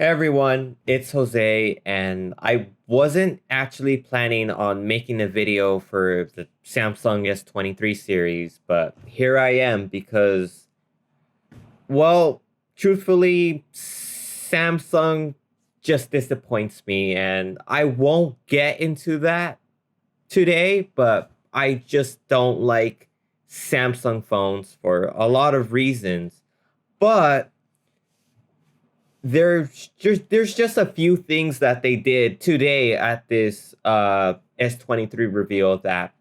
Hey everyone, it's Jose, and I wasn't actually planning on making a video for the Samsung S23 series, but here I am because, well, truthfully, Samsung just disappoints me, and I won't get into that today, but I just don't like Samsung phones for a lot of reasons. But there's just a few things that they did today at this S23 reveal that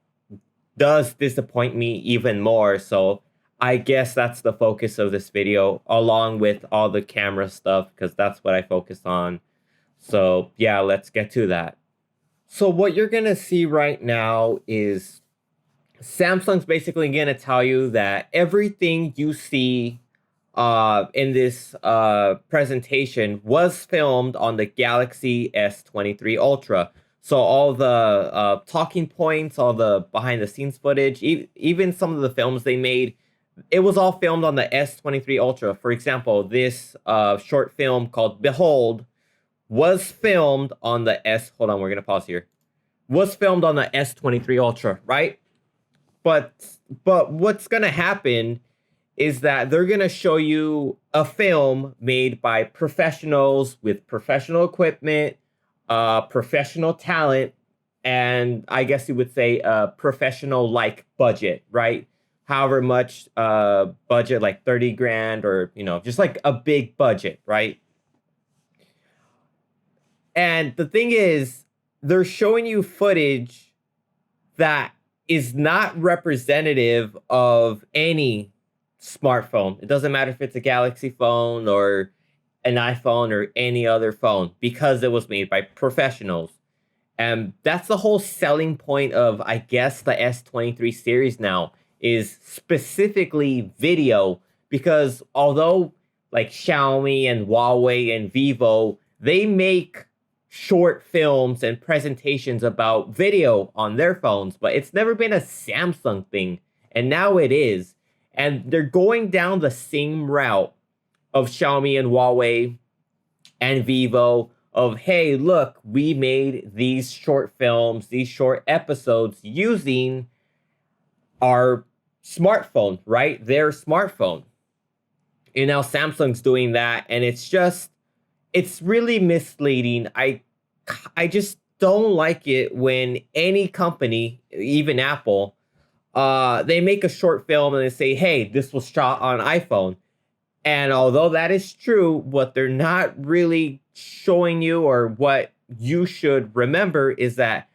does disappoint me even more. So I guess that's the focus of this video, along with all the camera stuff, because that's what I focus on. So yeah, let's get to that. So what you're gonna see right now is Samsung's basically gonna tell you that everything you see in this presentation was filmed on the Galaxy S23 Ultra. So all the talking points, all the behind the scenes footage, even some of the films they made, it was all filmed on the S23 Ultra. For example, this short film called Behold was filmed on the hold on, we're going to pause here. Was filmed on the S23 Ultra, right? But what's going to happen is that they're going to show you a film made by professionals with professional equipment, professional talent, and I guess you would say a professional like budget, right? However much budget, like 30 grand or, just like a big budget, right? And the thing is, they're showing you footage that is not representative of any smartphone. It doesn't matter if it's a Galaxy phone or an iPhone or any other phone, because it was made by professionals. And that's the whole selling point of, I guess, the S23 series now, is specifically video, because although like Xiaomi and Huawei and Vivo, they make short films and presentations about video on their phones, but it's never been a Samsung thing, and now it is. And they're going down the same route of Xiaomi and Huawei and Vivo of, hey, look, we made these short films, these short episodes using our smartphone, right? Their smartphone. And now Samsung's doing that, and it's really misleading. I just don't like it when any company, even Apple, they make a short film and they say, hey, this was shot on iPhone. And although that is true, what they're not really showing you, or what you should remember, is that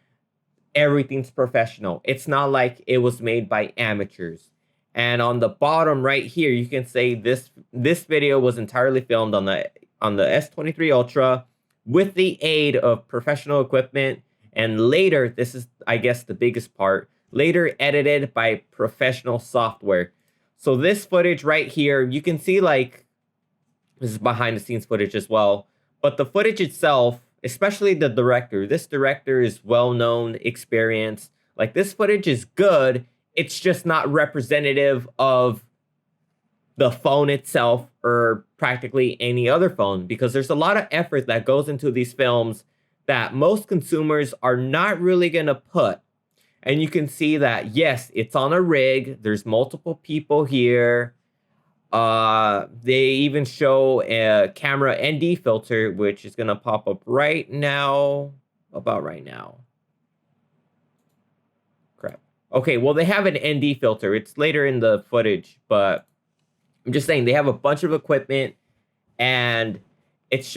everything's professional. It's not like it was made by amateurs. And on the bottom right here, you can say this video was entirely filmed on the S23 Ultra with the aid of professional equipment, and later, this is, I guess, the biggest part, later edited by professional software. So this footage right here, you can see, like, this is behind the scenes footage as well, but the footage itself, especially the director, this director is well-known, experienced. Like, this footage is good, it's just not representative of the phone itself or practically any other phone, because there's a lot of effort that goes into these films that most consumers are not really going to put. And you can see that, yes, it's on a rig. There's multiple people here. They even show a camera ND filter, which is going to pop up right now. About right now. Crap. Okay, well, they have an ND filter. It's later in the footage, but I'm just saying they have a bunch of equipment, and it's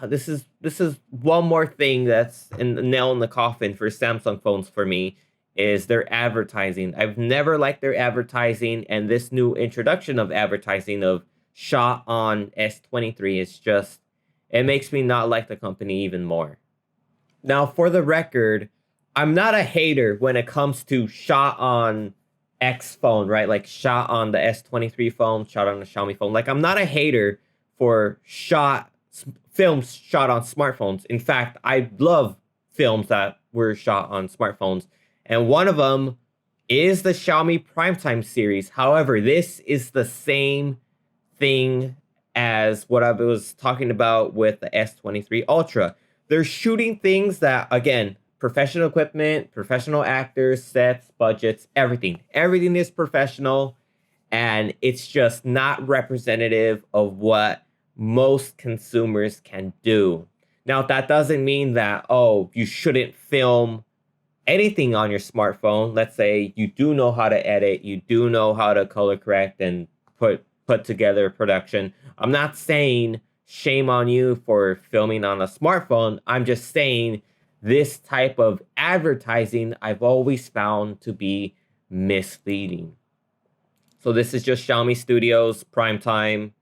this is one more thing that's the nail in the coffin for Samsung phones for me, is their advertising. I've never liked their advertising, and this new introduction of advertising of shot on S23 is just, it makes me not like the company even more. Now, for the record, I'm not a hater when it comes to shot on X phone, right? Like shot on the S23 phone, shot on the Xiaomi phone. Like, I'm not a hater for films shot on smartphones. In fact, I love films that were shot on smartphones. And one of them is the Xiaomi Primetime series. However, this is the same thing as what I was talking about with the S23 Ultra. They're shooting things that, again, professional equipment, professional actors, sets, budgets, everything. Everything is professional, and it's just not representative of what most consumers can do. Now, that doesn't mean that, oh, you shouldn't film anything on your smartphone. Let's say you do know how to edit, you do know how to color correct and put together production. I'm not saying shame on you for filming on a smartphone. I'm just saying this type of advertising I've always found to be misleading. So this is just Xiaomi Studios Primetime.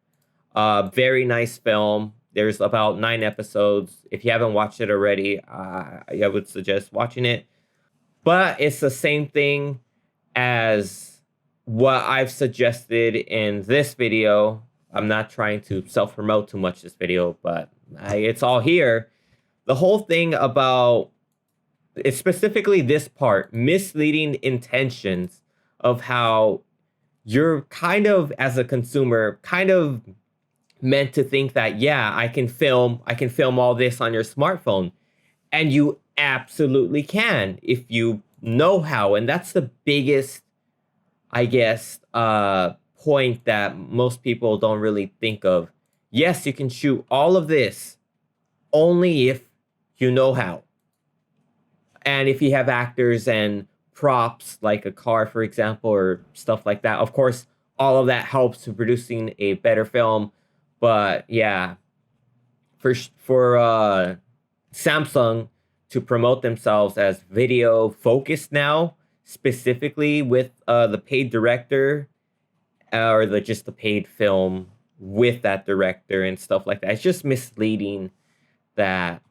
Very nice film. There's about 9 episodes. If you haven't watched it already, I would suggest watching it. But it's the same thing as what I've suggested in this video. I'm not trying to self-promote too much this video, but it's all here. The whole thing about, it's specifically this part, misleading intentions of how you're kind of, as a consumer, kind of meant to think that, yeah, I can film all this on your smartphone. And you absolutely can if you know how. And that's the biggest, I guess, point that most people don't really think of. Yes, you can shoot all of this only if you know how. And if you have actors and props like a car, for example, or stuff like that, of course, all of that helps to producing a better film. But yeah, for Samsung to promote themselves as video focused now, specifically with the paid director or just the paid film with that director and stuff like that. It's just misleading that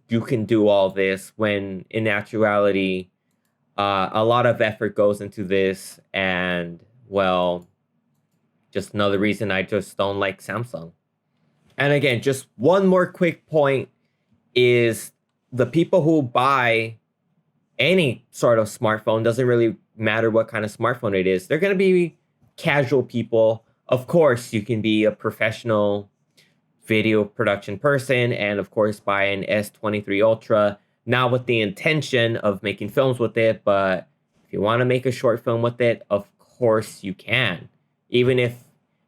you can do all this when in actuality, a lot of effort goes into this. And well, just another reason I just don't like Samsung. And again, just one more quick point is the people who buy any sort of smartphone, doesn't really matter what kind of smartphone it is, they're going to be casual people. Of course, you can be a professional video production person and of course buy an S23 Ultra, not with the intention of making films with it, but if you want to make a short film with it, of course you can. Even if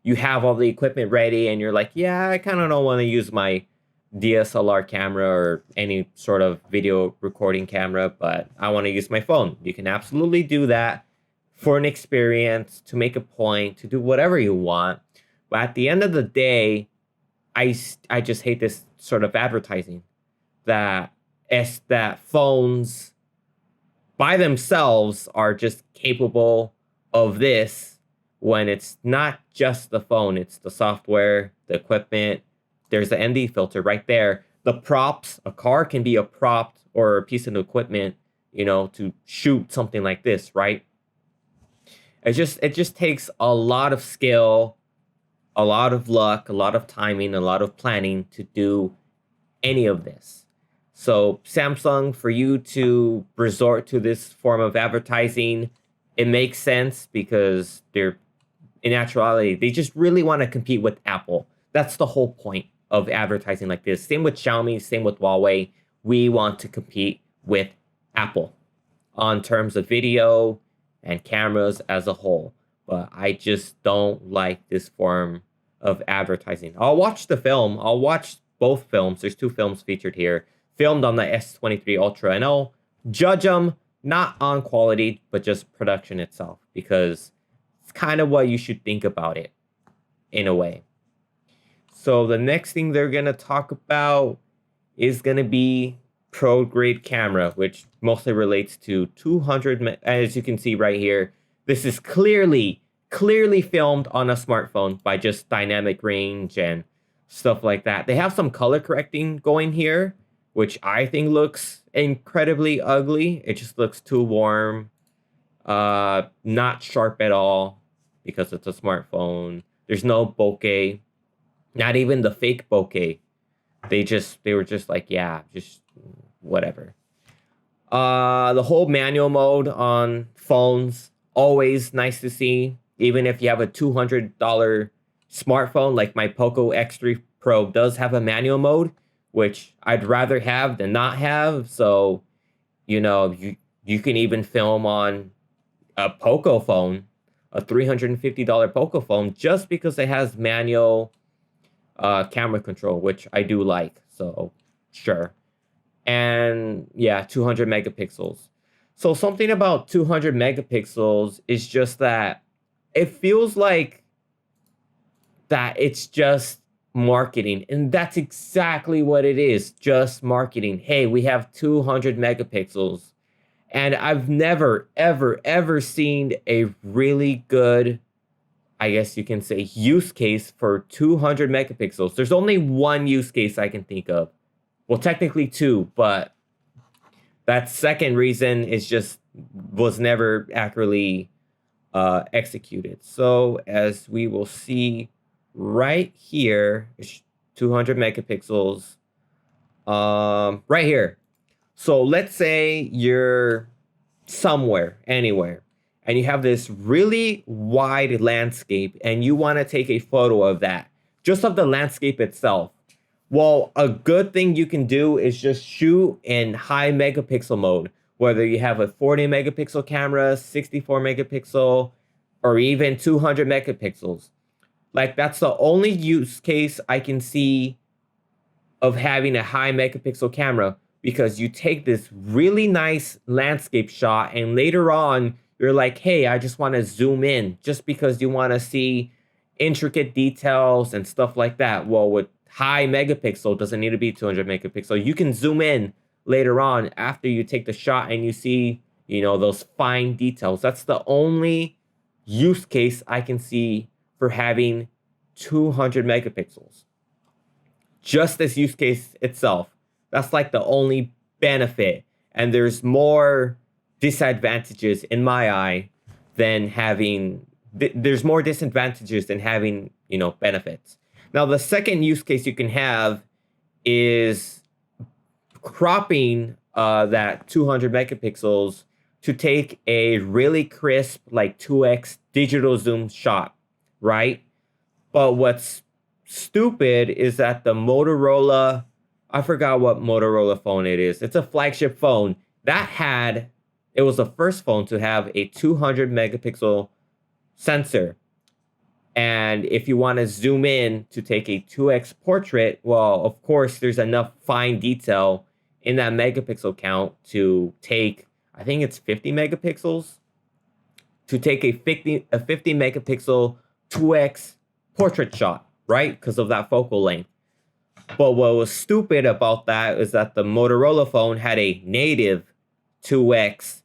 you have all the equipment ready and you're like, yeah, I kind of don't want to use my DSLR camera or any sort of video recording camera, but I want to use my phone. You can absolutely do that for an experience, to make a point, to do whatever you want. But at the end of the day, I just hate this sort of advertising that phones by themselves are just capable of this, when it's not just the phone, it's the software, the equipment. There's the ND filter right there. The props, a car can be a prop or a piece of equipment, to shoot something like this, right? It just takes a lot of skill, a lot of luck, a lot of timing, a lot of planning to do any of this. So Samsung, for you to resort to this form of advertising, it makes sense because they're, in actuality, they just really want to compete with Apple. That's the whole point of advertising like this. Same with Xiaomi, same with Huawei. We want to compete with Apple on terms of video and cameras as a whole. But I just don't like this form of advertising. I'll watch the film. I'll watch both films. There's 2 films featured here, filmed on the S23 Ultra, and I'll judge them not on quality, but just production itself, because it's kind of what you should think about it in a way. So the next thing they're going to talk about is going to be pro grade camera, which mostly relates to 200, as you can see right here. This is clearly filmed on a smartphone by just dynamic range and stuff like that. They have some color correcting going here, which I think looks incredibly ugly. It just looks too warm, not sharp at all because it's a smartphone. There's no bokeh, not even the fake bokeh. They were just like, yeah, just whatever. The whole manual mode on phones, always nice to see. Even if you have a $200 smartphone, like my Poco X3 Pro, does have a manual mode, which I'd rather have than not have. So, you can even film on a Poco phone, a $350 Poco phone, just because it has manual camera control, which I do like. So, sure. And yeah, 200 megapixels. So something about 200 megapixels is just that it feels like that it's just marketing. And that's exactly what it is, just marketing. Hey, we have 200 megapixels. And I've never, ever, ever seen a really good, I guess you can say, use case for 200 megapixels. There's only one use case I can think of. Well, technically two, but that second reason was never accurately executed. So as we will see right here, it's 200 megapixels, right here. So let's say you're somewhere, anywhere, and you have this really wide landscape and you want to take a photo of that, just of the landscape itself. Well, a good thing you can do is just shoot in high megapixel mode, whether you have a 40 megapixel camera, 64 megapixel, or even 200 megapixels. Like, that's the only use case I can see of having a high megapixel camera, because you take this really nice landscape shot and later on you're like, hey, I just want to zoom in just because you want to see intricate details and stuff like that. Well, with high megapixel, doesn't need to be 200 megapixel. You can zoom in later on after you take the shot and you see, those fine details. That's the only use case I can see for having 200 megapixels. Just this use case itself. That's like the only benefit. And there's more disadvantages in my eye than having, there's more disadvantages than having, benefits. Now, the second use case you can have is cropping that 200 megapixels to take a really crisp, like 2x digital zoom shot, right? But what's stupid is that the Motorola, I forgot what Motorola phone it is. It's a flagship phone it was the first phone to have a 200 megapixel sensor. And if you want to zoom in to take a 2x portrait, well, of course, there's enough fine detail in that megapixel count to take, I think it's 50 megapixels, to take a 50 megapixel 2x portrait shot, right? Because of that focal length. But what was stupid about that is that the Motorola phone had a native 2x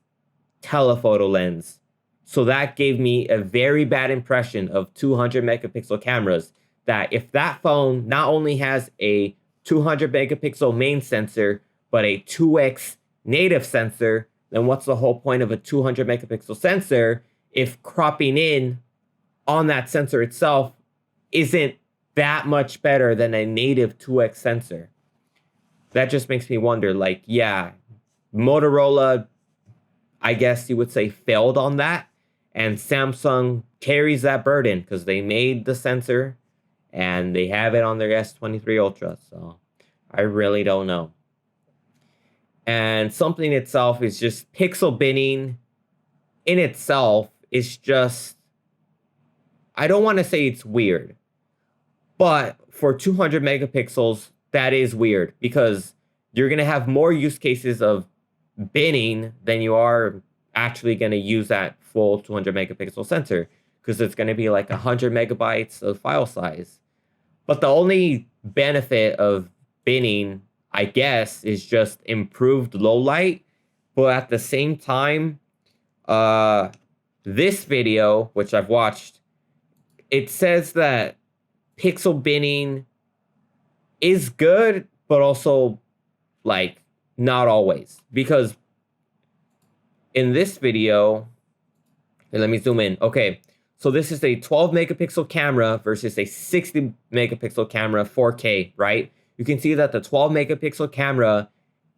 telephoto lens. So that gave me a very bad impression of 200 megapixel cameras, that if that phone not only has a 200 megapixel main sensor, but a 2x native sensor, then what's the whole point of a 200 megapixel sensor if cropping in on that sensor itself isn't that much better than a native 2x sensor? That just makes me wonder, like, yeah, Motorola, I guess you would say, failed on that. And Samsung carries that burden because they made the sensor and they have it on their S23 Ultra. So I really don't know. And something itself is just pixel binning in itself is just, I don't want to say it's weird, but for 200 megapixels, that is weird because you're going to have more use cases of binning than you are actually going to use that full 200 megapixel sensor, because it's going to be like 100 megabytes of file size. But the only benefit of binning, I guess, is just improved low light. But at the same time, this video, which I've watched, it says that pixel binning is good, but also, like, not always. Because in this video, let me zoom in. Okay, so this is a 12 megapixel camera versus a 60 megapixel camera 4K, right? You can see that the 12 megapixel camera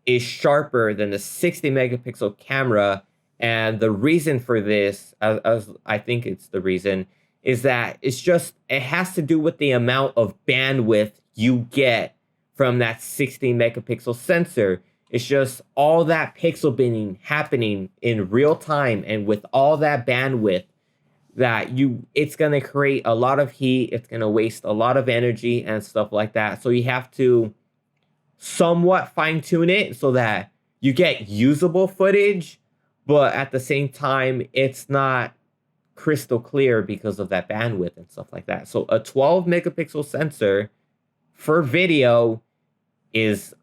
is sharper than the 60 megapixel camera. And the reason for this, as I think it's the reason, is that it has to do with the amount of bandwidth you get from that 16 megapixel sensor. It's just all that pixel binning happening in real time, and with all that bandwidth that it's going to create a lot of heat, it's going to waste a lot of energy and stuff like that. So you have to somewhat fine tune it so that you get usable footage, but at the same time it's not crystal clear because of that bandwidth and stuff like that. So a 12 megapixel sensor for video is,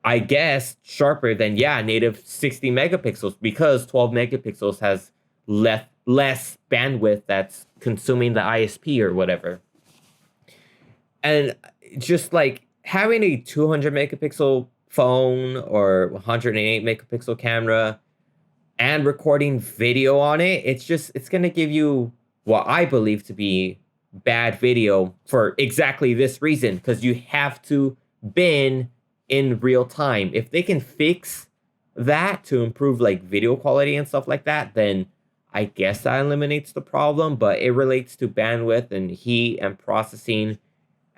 I guess, sharper than native 60 megapixels, because 12 megapixels has less bandwidth that's consuming the ISP or whatever. And just like having a 200 megapixel phone or 108 megapixel camera and recording video on it, it's going to give you what I believe to be bad video for exactly this reason, because you have to bin in real time. If they can fix that to improve like video quality and stuff like that, then I guess that eliminates the problem. But it relates to bandwidth and heat and processing,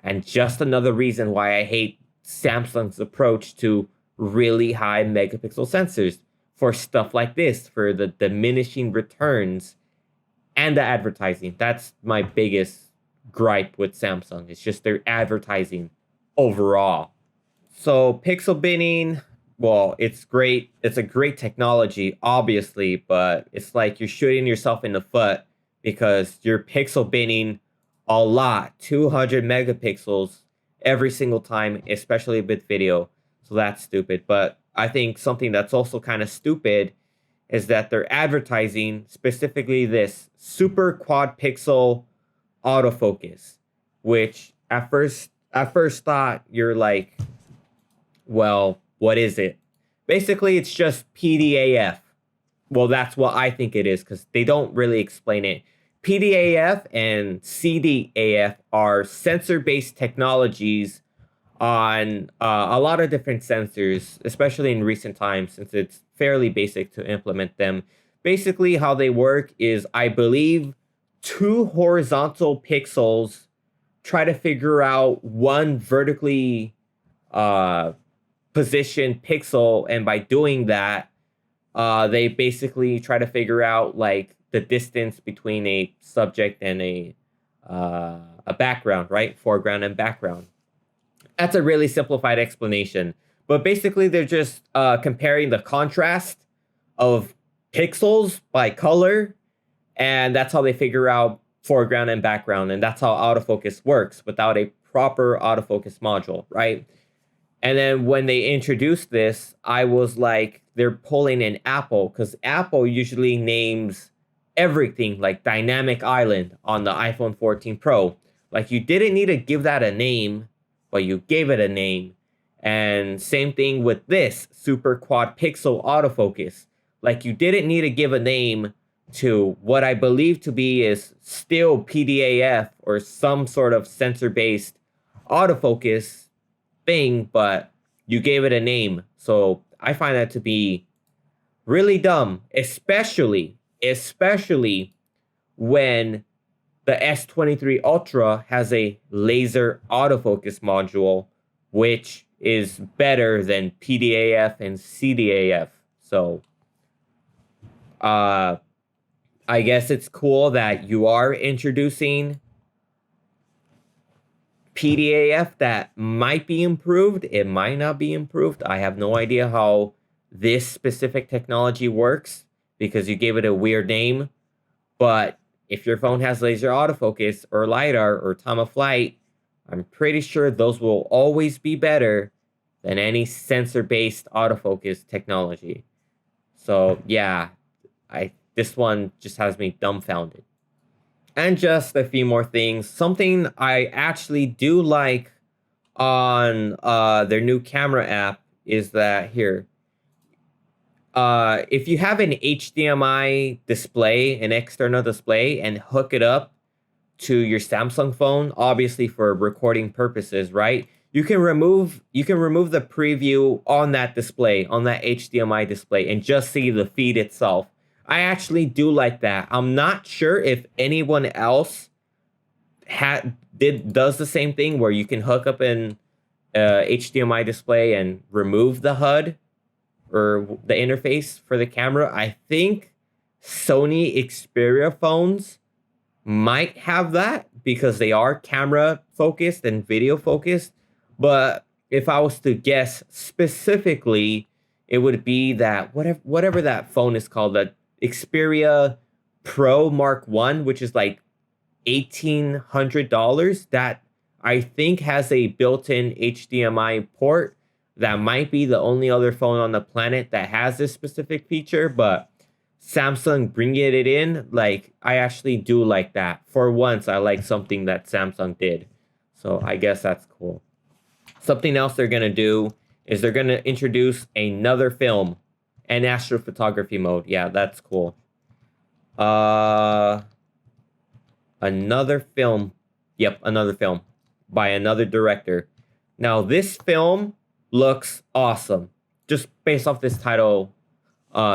and just another reason why I hate Samsung's approach to really high megapixel sensors for stuff like this, for the diminishing returns and the advertising. That's my biggest gripe with Samsung. It's just their advertising overall. So pixel binning, well, it's great. It's a great technology, obviously, but it's like you're shooting yourself in the foot, because you're pixel binning a lot, 200 megapixels every single time, especially with video. So that's stupid. But I think something that's also kind of stupid is that they're advertising specifically this super quad pixel autofocus, which at first thought, you're like, well, what is it? Basically, it's just PDAF. Well, that's what I think it is, because they don't really explain it. PDAF and CDAF are sensor-based technologies on a lot of different sensors, especially in recent times, since it's fairly basic to implement them. Basically, how they work is, I believe, 2 horizontal pixels try to figure out one vertically positioned pixel, and by doing that, they basically try to figure out like the distance between a subject and a background, right? Foreground and background. That's a really simplified explanation. But basically, they're just comparing the contrast of pixels by color, and that's how they figure out foreground and background. And that's how autofocus works without a proper autofocus module, right? And then when they introduced this, I was like, they're pulling an Apple, because Apple usually names everything like Dynamic Island on the iPhone 14 Pro. Like, you didn't need to give that a name, but you gave it a name. And same thing with this super quad pixel autofocus. Like, you didn't need to give a name to what I believe to be is still PDAF or some sort of sensor-based autofocus thing, but you gave it a name. So I find that to be really dumb, especially when the S23 Ultra has a laser autofocus module, which is better than PDAF and CDAF. So I guess it's cool that you are introducing PDAF that might be improved. It might not be improved. I have no idea how this specific technology works, because you gave it a weird name. But if your phone has laser autofocus or LiDAR or time of flight, I'm pretty sure those will always be better than any sensor-based autofocus technology. So yeah, this one just has me dumbfounded. And just a few more things. Something I actually do like on their new camera app is that here, if you have an HDMI display, an external display, and hook it up to your Samsung phone, obviously for recording purposes, right? You can remove the preview on that display, on that HDMI display, and just see the feed itself. I actually do like that. I'm not sure if anyone else does the same thing where you can hook up an HDMI display and remove the HUD or the interface for the camera. I think Sony Xperia phones might have that because they are camera focused and video focused. But if I was to guess specifically, it would be that whatever that phone is called, that Xperia Pro Mark 1, which is like $1,800, that I think has a built-in HDMI port. That might be the only other phone on the planet that has this specific feature, but Samsung bringing it in, like, I actually do like that. For once, I like something that Samsung did. So I guess that's cool. Something else they're going to do is they're going to introduce another film and astrophotography mode. Yeah, that's cool. Another film. Yep, another film by another director. Now, this film looks awesome just based off this title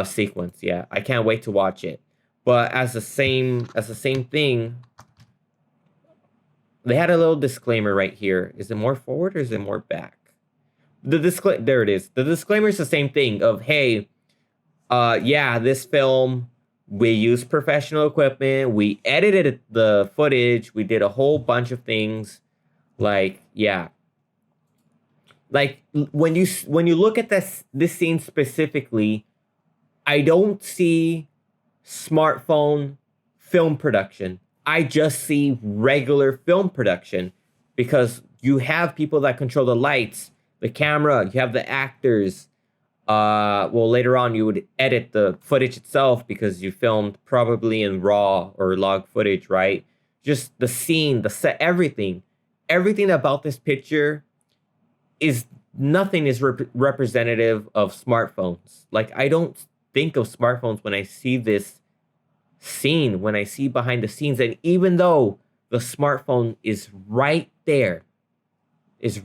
sequence. Yeah, I can't wait to watch it. But as the same thing, they had a little disclaimer right here. Is it more forward or is it more back? There it is. The disclaimer is the same thing of, hey, yeah, this film, we used professional equipment, we edited the footage, we did a whole bunch of things. Like, yeah. Like, when you look at this scene specifically, I don't see smartphone film production. I just see regular film production because you have people that control the lights, the camera, you have the actors. Well, later on, you would edit the footage itself because you filmed probably in RAW or log footage, right? Just the scene, the set, everything. Everything about this picture is nothing is representative of smartphones. Like, I don't think of smartphones when I see this scene, when I see behind the scenes. And even though the smartphone is right there, it's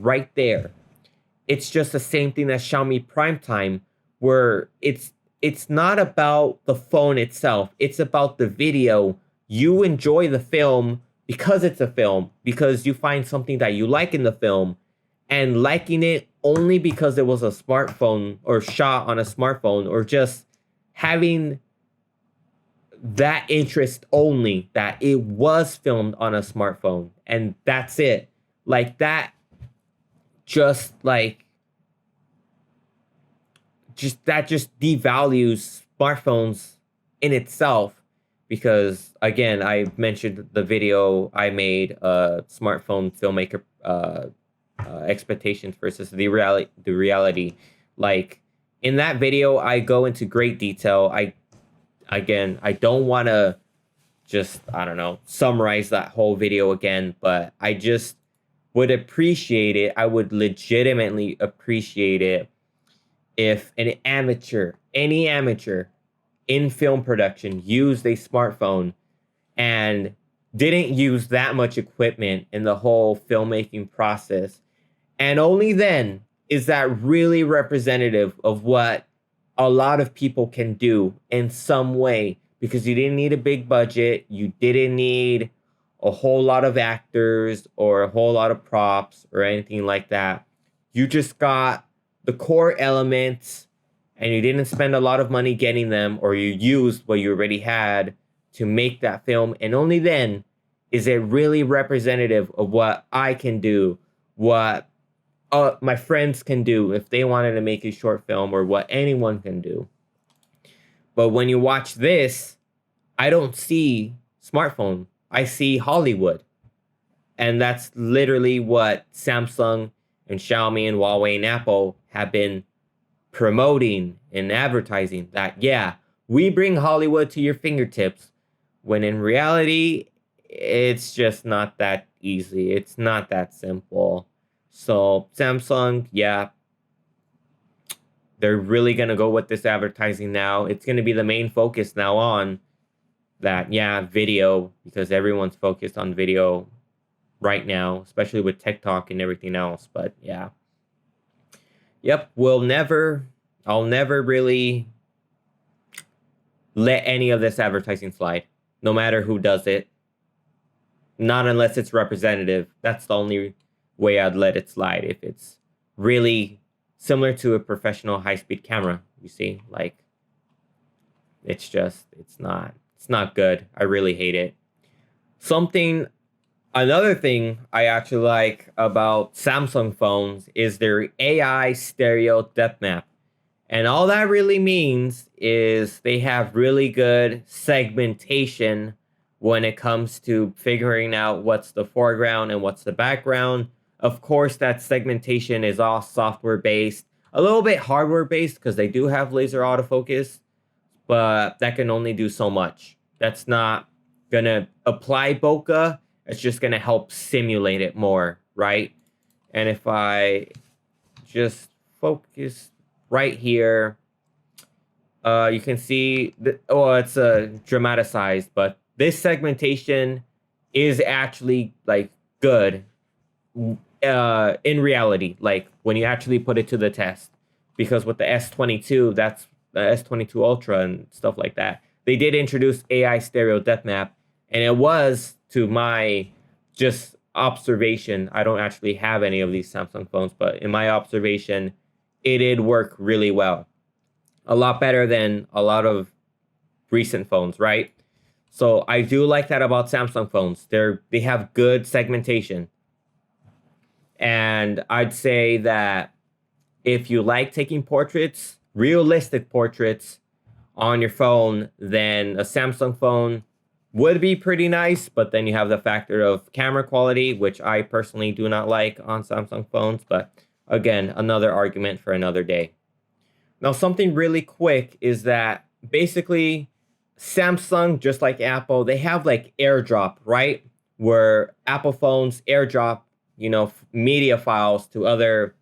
just the same thing as Xiaomi Primetime, where it's not about the phone itself. It's about the video. You enjoy the film because it's a film, because you find something that you like in the film, and liking it only because it was a smartphone or shot on a smartphone, or just having that interest only that it was filmed on a smartphone, and that's it. Like, that just devalues smartphones in itself, because again, I mentioned the video I made, smartphone filmmaker expectations versus the reality. Like, in that video, I go into great detail. I don't want to just, I don't know, summarize that whole video again, but I just would appreciate it. I would legitimately appreciate it if any amateur in film production used a smartphone and didn't use that much equipment in the whole filmmaking process. And only then is that really representative of what a lot of people can do in some way, because you didn't need a big budget. You didn't need a whole lot of actors or a whole lot of props or anything like that. You just got the core elements and you didn't spend a lot of money getting them, or you used what you already had to make that film. And only then is it really representative of what I can do, what my friends can do if they wanted to make a short film, or what anyone can do. But when you watch this, I don't see smartphone. I see Hollywood. And that's literally what Samsung and Xiaomi and Huawei and Apple have been promoting and advertising, that, yeah, we bring Hollywood to your fingertips, when in reality, it's just not that easy. It's not that simple. So Samsung, yeah, they're really going to go with this advertising now. It's going to be the main focus now on that, yeah, video, because everyone's focused on video right now, especially with TikTok and everything else. But yeah. Yep, I'll never really let any of this advertising slide, no matter who does it. Not unless it's representative. That's the only way I'd let it slide. If it's really similar to a professional high-speed camera, you see, like, it's not good. I really hate it. Another thing I actually like about Samsung phones is their AI stereo depth map. And all that really means is they have really good segmentation when it comes to figuring out what's the foreground and what's the background. Of course, that segmentation is all software based, a little bit hardware based because they do have laser autofocus, but that can only do so much. That's not going to apply bokeh. It's just going to help simulate it more, right? And if I just focus right here, you can see it's dramatized, but this segmentation is actually like good in reality, like when you actually put it to the test. Because with the S22, that's the S22 Ultra and stuff like that, they did introduce AI stereo depth map, and it was, to my just observation, I don't actually have any of these Samsung phones, but in my observation, it did work really well. A lot better than a lot of recent phones, right? So I do like that about Samsung phones. They have good segmentation. And I'd say that if you like taking portraits, realistic portraits on your phone, then a Samsung phone would be pretty nice. But then you have the factor of camera quality, which I personally do not like on Samsung phones. But again, another argument for another day. Now, something really quick is that basically Samsung, just like Apple, they have like AirDrop, right? Where Apple phones AirDrop, media files to other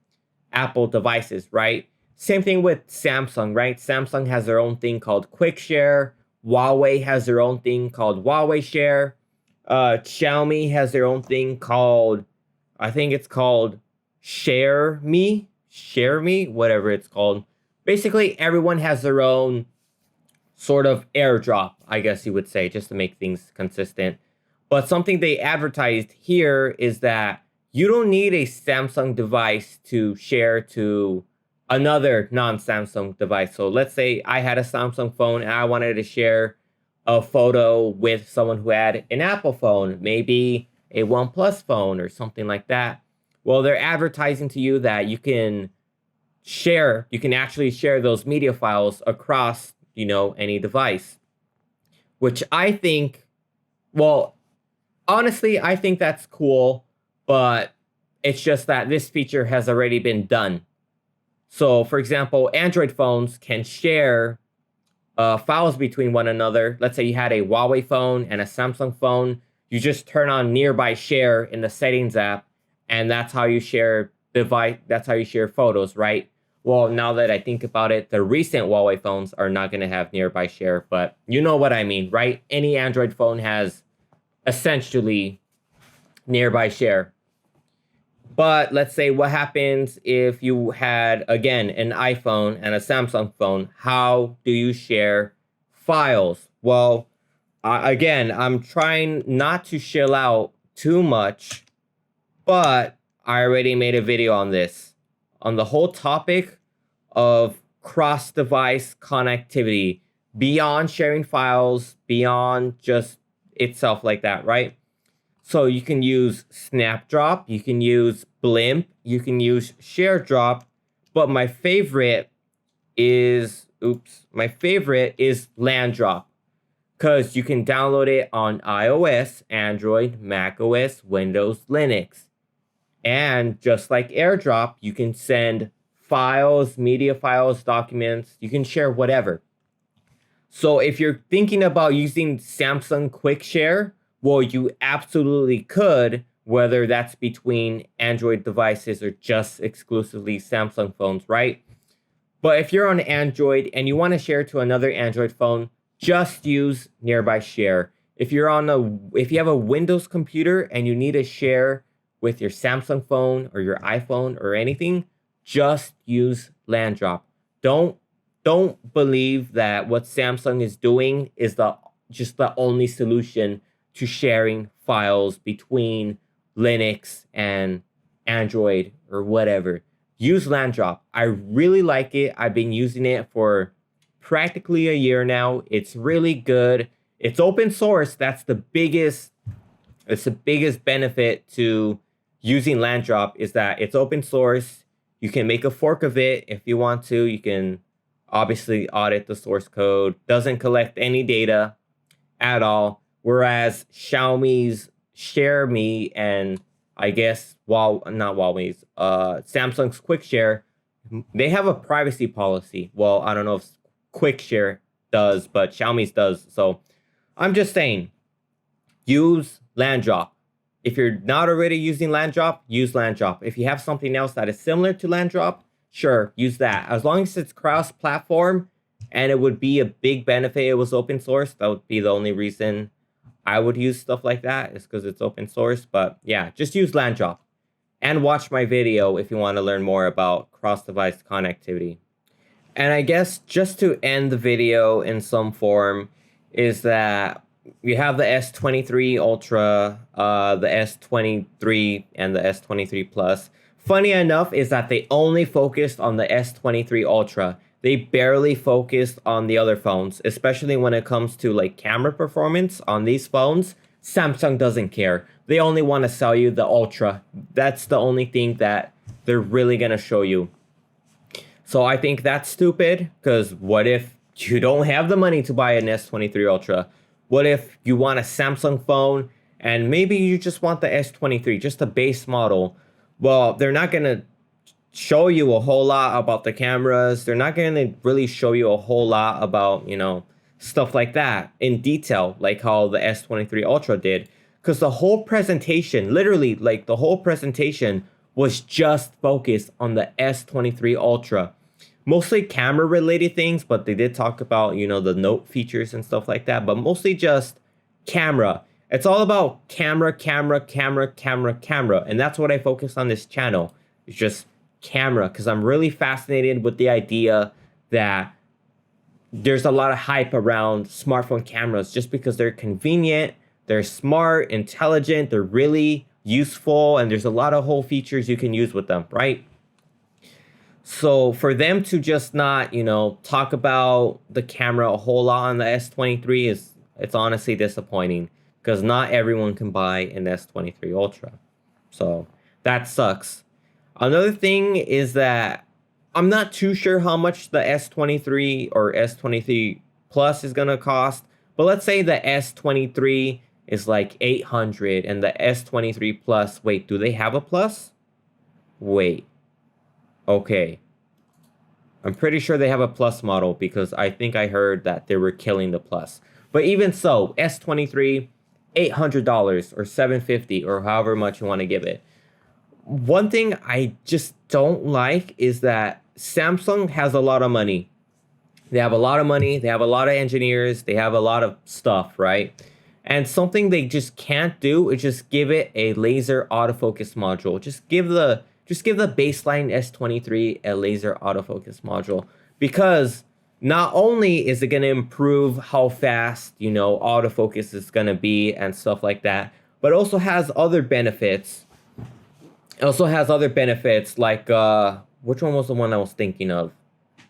Apple devices, right? Same thing with Samsung, right? Samsung has their own thing called Quick Share. Huawei has their own thing called Huawei Share. Xiaomi has their own thing called, I think it's called Share Me, whatever it's called. Basically, everyone has their own sort of AirDrop, I guess you would say, just to make things consistent. But something they advertised here is that you don't need a Samsung device to share to another non-Samsung device. So let's say I had a Samsung phone and I wanted to share a photo with someone who had an Apple phone, maybe a OnePlus phone or something like that. Well, they're advertising to you that you can actually share those media files across, any device, which I think, well, honestly, I think that's cool, but it's just that this feature has already been done. So, for example, Android phones can share files between one another. Let's say you had a Huawei phone and a Samsung phone. You just turn on nearby share in the settings app, and that's how you share photos, right? Well, now that I think about it, the recent Huawei phones are not going to have nearby share, but you know what I mean, right? Any Android phone has essentially nearby share. But let's say what happens if you had, again, an iPhone and a Samsung phone. How do you share files? Well, again, I'm trying not to shell out too much, but I already made a video on this, on the whole topic of cross-device connectivity, beyond sharing files, beyond just itself like that, right? So you can use SnapDrop, you can use Blimp, you can use ShareDrop, but my favorite is LANDrop, because you can download it on iOS, Android, macOS, Windows, Linux. And just like AirDrop, you can send files, media files, documents, you can share whatever. So if you're thinking about using Samsung Quick Share, well, you absolutely could, whether that's between Android devices or just exclusively Samsung phones, right? But if you're on Android and you want to share to another Android phone, just use Nearby Share. If you have a Windows computer and you need to share with your Samsung phone or your iPhone or anything, just use LANDrop. Don't believe that what Samsung is doing is just the only solution to sharing files between Linux and Android or whatever, use LANDrop. I really like it. I've been using it for practically a year now. It's really good. It's open source. That's the biggest, it's the biggest benefit to using LANDrop, is that it's open source. You can make a fork of it if you want to. You can obviously audit the source code. Doesn't collect any data at all. Whereas Xiaomi's Share Me and I guess Samsung's Quick Share, they have a privacy policy. Well, I don't know if Quick Share does, but Xiaomi's does. So I'm just saying, use LANDrop. If you're not already using LANDrop, use LANDrop. If you have something else that is similar to LANDrop, sure, use that. As long as it's cross-platform, and it would be a big benefit it was open source, that would be the only reason I would use stuff like that, is because it's open source. But yeah, just use LANDrop. And watch my video if you want to learn more about cross-device connectivity. And I guess just to end the video in some form is that you have the S23 Ultra, the S23 and the S23 Plus. Funny enough is that they only focused on the S23 Ultra. They barely focused on the other phones, especially when it comes to like camera performance on these phones. Samsung doesn't care. They only want to sell you the Ultra. That's the only thing that they're really going to show you. So I think that's stupid, because what if you don't have the money to buy an S23 Ultra? What if you want a Samsung phone and maybe you just want the S23, just the base model? Well, they're not going to show you a whole lot about the cameras. They're not going to really show you a whole lot about, stuff like that in detail, like how the S23 Ultra did. Because the whole presentation, literally, like the whole presentation was just focused on the S23 Ultra. Mostly camera related things, but they did talk about, the note features and stuff like that, but mostly just camera. It's all about camera, camera, camera, camera, camera. And that's what I focus on this channel. It's just camera, because I'm really fascinated with the idea that there's a lot of hype around smartphone cameras just because they're convenient, they're smart, intelligent, they're really useful, and there's a lot of whole features you can use with them, right? So for them to just not, talk about the camera a whole lot on the S23 it's honestly disappointing, because not everyone can buy an S23 Ultra. So that sucks. Another thing is that I'm not too sure how much the S23 or S23 Plus is going to cost, but let's say the S23 is like 800 and the S23 Plus, wait, do they have a Plus? Wait. Okay. I'm pretty sure they have a Plus model, because I think I heard that they were killing the Plus. But even so, S23, $800 or $750 or however much you want to give it. One thing I just don't like is that Samsung has a lot of money. They have a lot of money. They have a lot of engineers. They have a lot of stuff, right? And something they just can't do is just give it a laser autofocus module. Just give the baseline S23 a laser autofocus module, because not only is it going to improve how fast, autofocus is going to be and stuff like that, but also has other benefits. It also has other benefits like, which one was the one I was thinking of?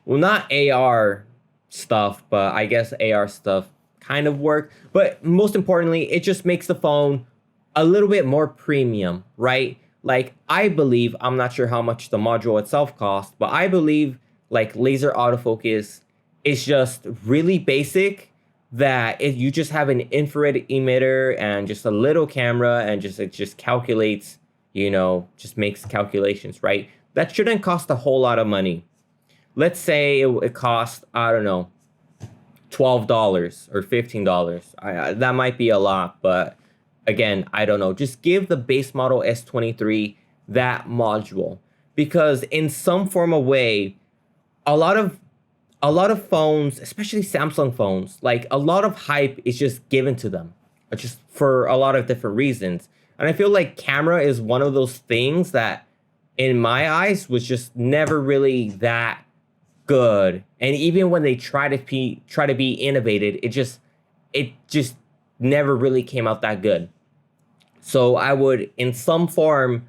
Well, not AR stuff, but I guess AR stuff kind of work. But most importantly, it just makes the phone a little bit more premium, right? Like, I believe, I'm not sure how much the module itself costs, but I believe like laser autofocus is just really basic, that if you just have an infrared emitter and just a little camera and it just calculates, just makes calculations, right? That shouldn't cost a whole lot of money. Let's say it costs, I don't know, $12 or $15. That might be a lot, but again, I don't know. Just give the base model S23 that module, because in some form of way, a lot of phones, especially Samsung phones, like a lot of hype is just given to them, just for a lot of different reasons. And I feel like camera is one of those things that, in my eyes, was just never really that good. And even when they try to be innovated, it just never really came out that good. So I would, in some form,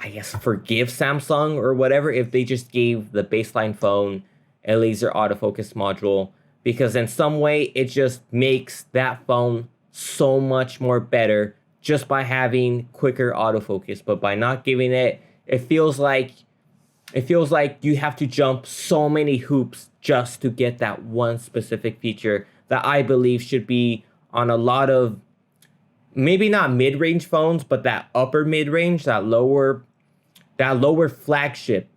I guess, forgive Samsung or whatever if they just gave the baseline phone a laser autofocus module, because in some way it just makes that phone so much more better just by having quicker autofocus. But by not giving it, it feels like you have to jump so many hoops just to get that one specific feature that I believe should be on a lot of, maybe not mid-range phones, but that upper mid-range, that lower flagship,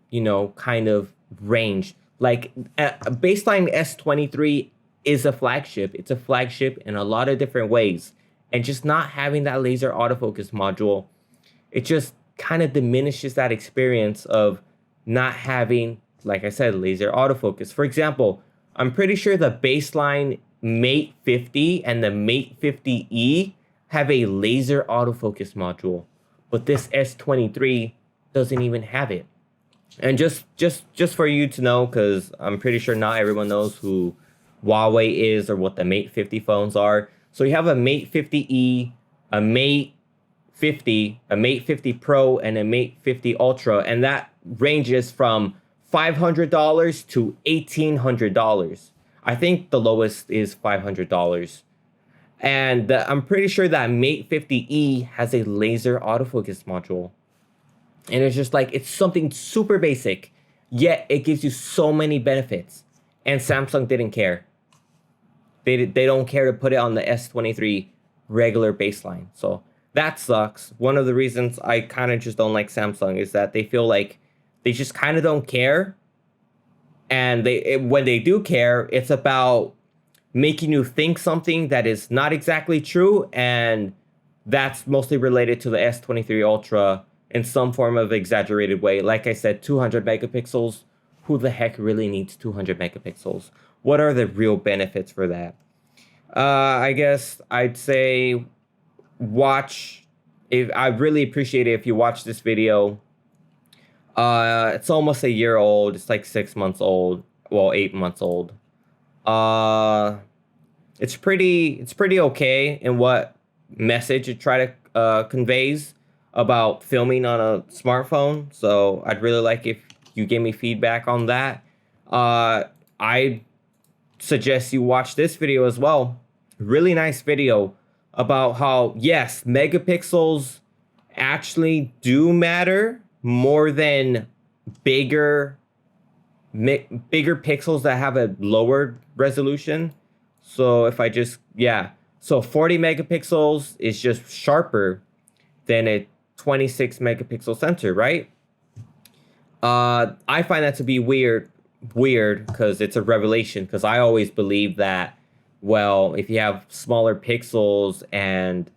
kind of range. Like a baseline S23 is a flagship. It's a flagship in a lot of different ways. And just not having that laser autofocus module, it just kind of diminishes that experience of not having, like I said, laser autofocus. For example, I'm pretty sure the baseline Mate 50 and the Mate 50e have a laser autofocus module, but this S23 doesn't even have it. And just for you to know, because I'm pretty sure not everyone knows who Huawei is or what the Mate 50 phones are. So you have a Mate 50e, a Mate 50, a Mate 50 Pro, and a Mate 50 Ultra, and that ranges from $500 to $1,800. I think the lowest is $500. And I'm pretty sure that Mate 50e has a laser autofocus module. And it's just like, it's something super basic, yet it gives you so many benefits. And Samsung didn't care. They don't care to put it on the S23 regular baseline. So that sucks. One of the reasons I kind of just don't like Samsung is that they feel like they just kind of don't care. And when they do care, it's about making you think something that is not exactly true. And that's mostly related to the S23 Ultra in some form of exaggerated way. Like I said, 200 megapixels. Who the heck really needs 200 megapixels? What are the real benefits for that? I guess I'd say watch. If I really appreciate it if you watch this video. It's almost a year old. It's like 6 months old. Well, 8 months old. It's pretty okay in what message it try to conveys about filming on a smartphone. So I'd really like if you give me feedback on that. I suggest you watch this video as well. Really nice video about how, yes, megapixels actually do matter more than bigger pixels that have a lower resolution. So if I just, yeah, so 40 megapixels is just sharper than a 26 megapixel sensor, right? I find that to be weird because it's a revelation, because I always believe that, well, if you have smaller pixels and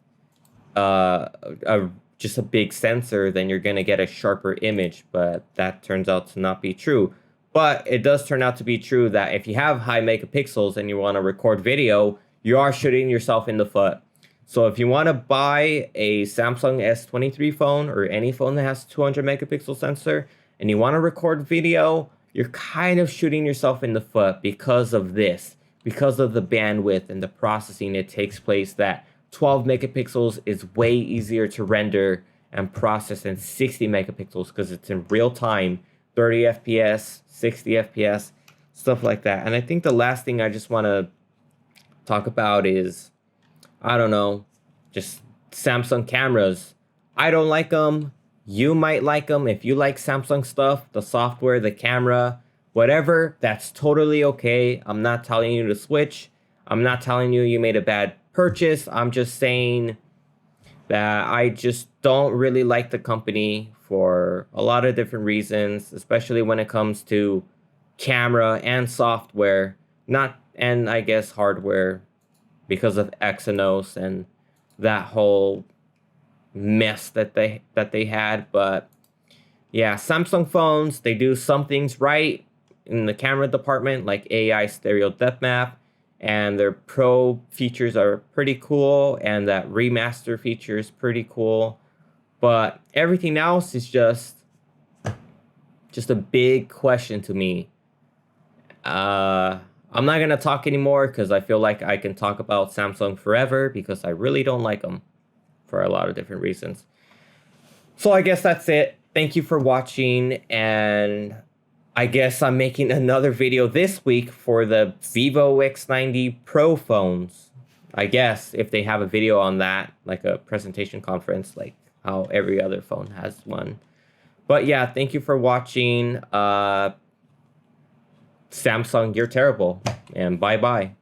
just a big sensor, then you're going to get a sharper image, but that turns out to not be true. But it does turn out to be true that if you have high megapixels and you want to record video, you are shooting yourself in the foot. So if you want to buy a Samsung S23 phone or any phone that has 200 megapixel sensor and you want to record video, you're kind of shooting yourself in the foot because of this, because of the bandwidth and the processing it takes place, that 12 megapixels is way easier to render and process than 60 megapixels because it's in real time, 30 FPS, 60 FPS, stuff like that. And I think the last thing I just want to talk about is, I don't know, just Samsung cameras. I don't like them. You might like them. If you like Samsung stuff, the software, the camera, whatever, that's totally okay. I'm not telling you to switch. I'm not telling you you made a bad purchase. I'm just saying that I just don't really like the company for a lot of different reasons, especially when it comes to camera and software, and I guess hardware, because of Exynos and that whole mess that they had. But yeah, Samsung phones, they do some things right in the camera department, like AI stereo depth map, and their pro features are pretty cool, and that remaster feature is pretty cool. But everything else is just a big question to me. I'm not gonna talk anymore because I feel like I can talk about Samsung forever because I really don't like them. for a lot of different reasons. So I guess that's it. Thank you for watching, and I guess I'm making another video this week for the Vivo X90 Pro phones. I guess if they have a video on that, like a presentation conference, like how every other phone has one. But yeah, thank you for watching. Samsung, you're terrible, and bye-bye.